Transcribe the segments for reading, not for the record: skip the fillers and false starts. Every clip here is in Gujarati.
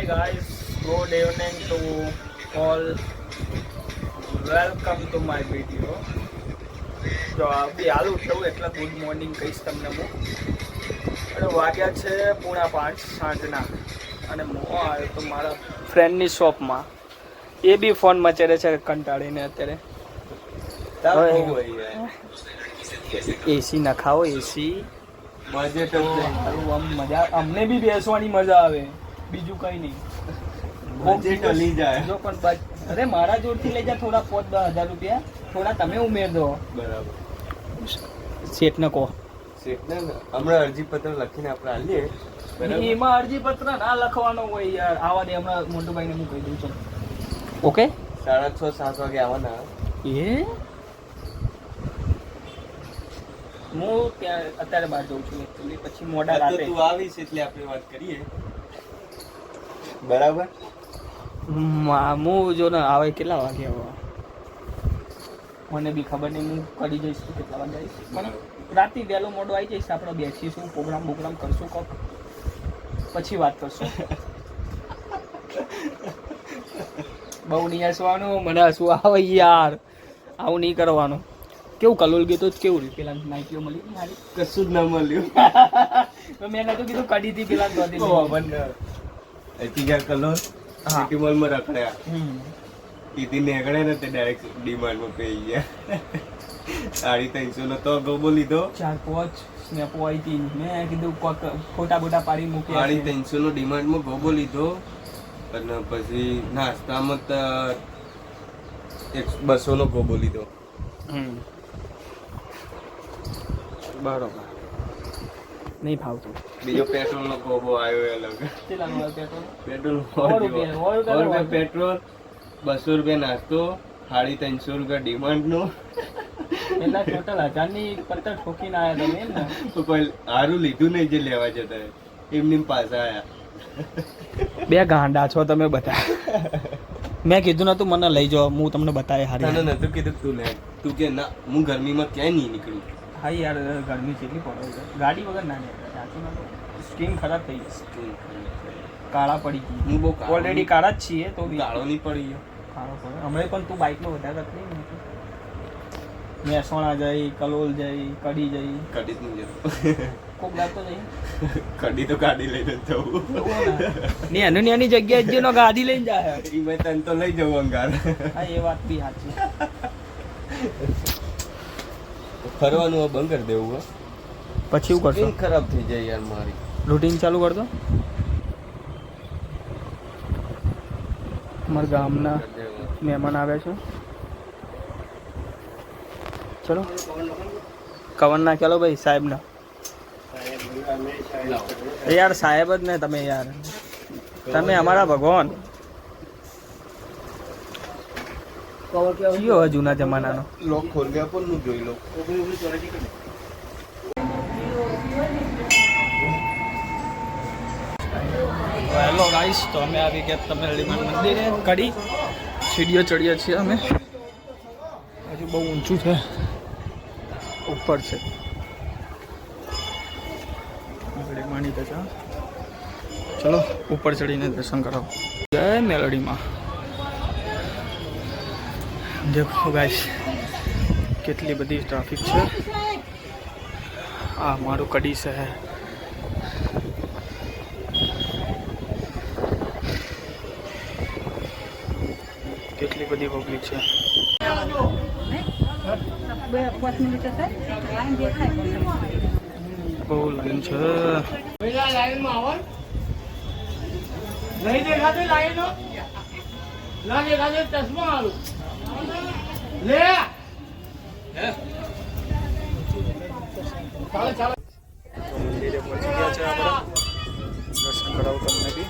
Hi guys, good evening to all. Welcome to my video. જો બી હાલ ઉઠવું એટલે ગુડ મોર્નિંગ કહીશ તમને હું. અને વાગ્યા છે 4:30 સાંજના અને હું આવ્યો તો મારા ફ્રેન્ડની શોપમાં. એ બી ફોન મચેડે છે કંટાળીને અત્યારે. એસી નખાવો એસી બજેટ મજા અમને બી બેસવાની મજા આવે બીજું કઈ નહીં બજેટ લઈ જાય જો પણ અરે મારા જોડથી લઈ જા થોડા 5-10 હજાર રૂપિયા થોડા તમે ઉમેર દો બરાબર શેઠને કહો શેઠને હમણાં અરજીપત્ર લખીને આપણે આલીએ એમાં અરજીપત્ર ના લખવાનો હોય યાર આવા દે હમણાં મોટુભાઈને હું કહી દઉં છું ઓકે 6:30-7 વાગે આવવાના એ હું ત્યાં અત્યારે બહાર જઉં છું એકચ્યુઅલી પછી મોડા રાતે તું આવીશ એટલે આપણે વાત કરીએ બરાબર હું જો ને આવે કેટલા વાગે આવે મને બી ખબર નહીં હું કરી જઈશ તું કેટલા વાગે આવીશ મને રાતે વહેલો મોડો આવી જઈશ આપણે બેસીશું પ્રોગ્રામ કરશું કોક પછી વાત કરશું બહુ નહીં હસવાનું મને હસવું આવે યાર આવું નહીં કરવાનું કેવું કલોલ ગયો તો કેવું રહ્યું પેલા નાઇટીઓ મળી મારી કશું જ ના મળ્યું મેં નતું કીધું કડી હતી પેલા દોધી કલોલ સિટી મોલમાં રખડ્યા ઈથી નીકળે ને તે ડાયરેક્ટ ડીમાર્ટમાં પઈ ગયા 350 નો તો ગોબો લીધો 4-5 સ્નેપો આવી હતી મેં કીધું ફોટા બોટા પાડી મૂકી 350 નો ડીમાર્ટમાં ગોબો લીધો અને પછી નાસ્તામાં 200 નો ગોબો લીધો બરોબર નહીં ફાવતું બીજો પેટ્રોલ નો ગોબો આવ્યો અલગ પેટ્રોલ પેટ્રોલ 200 રૂપિયા નાસ્તો 350 રૂપિયા ડિમાન્ડ નો પેલા ટોટલ 1000 ની પડતર ઠોકીને આવ્યા તમે ને તો કોઈ સારું લીધું નહીં જે લેવા જતા એમની પાછા આયા બે ગાંડા છો તમે બધા મેં કીધું નતું મને લઈ જાઓ હું તમને બતાવે હારી તને નતું કીધું તું લે તું કે ના હું ગરમીમાં ક્યાંય નહીં નીકળું હા યાર ગરમી કેટલી પડે છે ગાડી વગર ના નીકળે સાચું ના સ્કિન ખરાબ થઈ ગઈ કાળા પડી ગઈ હું બહુ ઓલરેડી કાળા જ છીએ તો કાળો નહીં પડી ગયો કાળો પડે હમણાં પણ તું બાઇકમાં વધારે રખ નહીં મહેસાણા જઈ કલોલ જઈ કડી જઈ કડી જ નહીં જતો કોક ગાતો જઈ કડી તો ગાડી લઈને જવું ને એની જગ્યાએ જ જેનો ગાડી લઈને જાય એ મેં તને તો લઈ જવું અંગાર હા એ વાત બી સાચી ફરવાનું બંધ કરી દેવું પછી એવું કરશો ખરાબ થઈ જાય યાર મારી રૂટીન ચાલુ કર દો અમારા ગામના મહેમાન આવ્યા છે ચલો કવન ના ચાલો ભાઈ સાહેબના યાર સાહેબ જ ને તમે યાર તમે અમારા ભગવાન કયો જૂના જમાનાનો લોક ખોલ ગયા પણ હું જોઈ લો હેલો ગાઈસ તો અમે આવી ગયા તમે હનુમાન મંદિરે કડી સીડીઓ ચડીએ છીએ અમે હજુ બહુ ઊંચું છે ઉપર છે માની તો ચલો ઉપર ચડીને દર્શન કરાવો જય મેલડીમાં દેખો ગાઈસ કેટલી બધી ટ્રાફિક છે આ મારું કડી શહેર કેટલી બધી પબ્લિક છે બહુ લાઈન છે મંદિરે પહોંચી ગયા છે આપણે દર્શન કરાવું તમને બી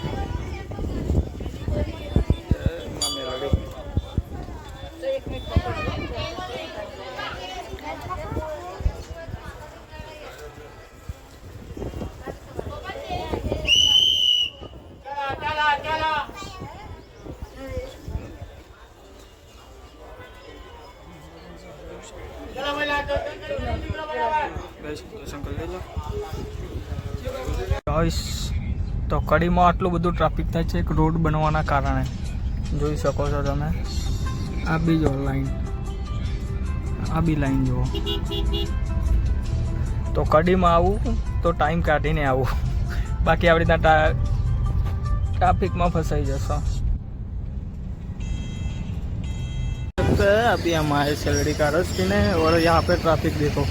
ગાઈસ તો કડીમાં આટલું બધું ટ્રાફિક થાય છે એક રોડ બનવાના કારણે. જોઈ શકો છો તમે, આ બી જો લાઈન, આ બી લાઈન જુઓ. તો કડીમાં આવું તો ટાઈમ કાઢીને આવું, બાકી આવી રીતના ट्रैफिक में फंसाई जैसा. अभी हम आए सेलड़ी का रस पीने और यहाँ पे ट्रैफिक देखो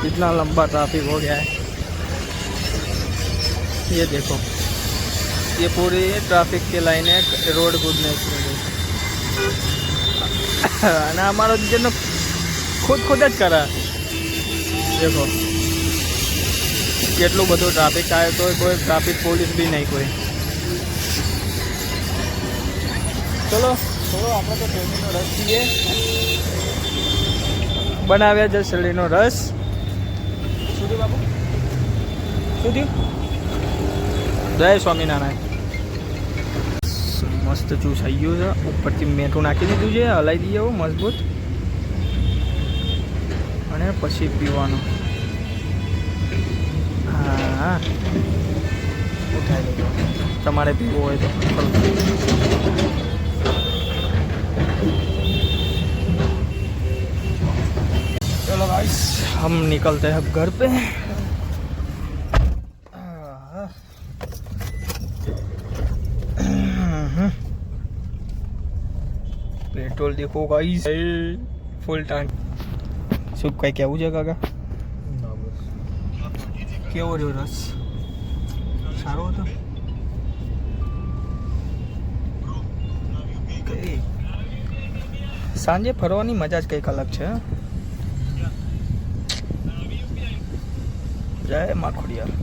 कितना लंबा ट्रैफिक हो गया है. ये देखो, ये पूरी ट्रैफिक की लाइन है रोड कूदने के लिए. हमारा जन खुद ज करा. देखो કેટલું બધું ટ્રાફિક આવે તો કોઈ ટ્રાફિક પોલીસ બી નહીં કોઈ. ચલો થોડો આપણે તો શેરડીનો રસ પીએ. બનાવ્યા છે શેરડીનો રસ. શું થયું બાપુ, શું થયું? જય સ્વામિનારાયણ. મસ્ત જ્યુસ આવી ગયું છે, ઉપરથી મીઠું નાખી દીધું છે, હલાવી દઈએ એવું મજબૂત અને પછી પીવાનું. હા, ઉઠાઈ લેજો તમારે पीવો હોય तो. चलो गाइस हम निकलते हैं अब घर पे. पेट्रोल देखो गाइस, फुल टैंक. શું કઈ કેવું છે કાકા? કેવો રહ્યો રસ? સારો હતો. સાંજે ફરવાની મજા જ કંઈક અલગ છે. જય માખોડિયા.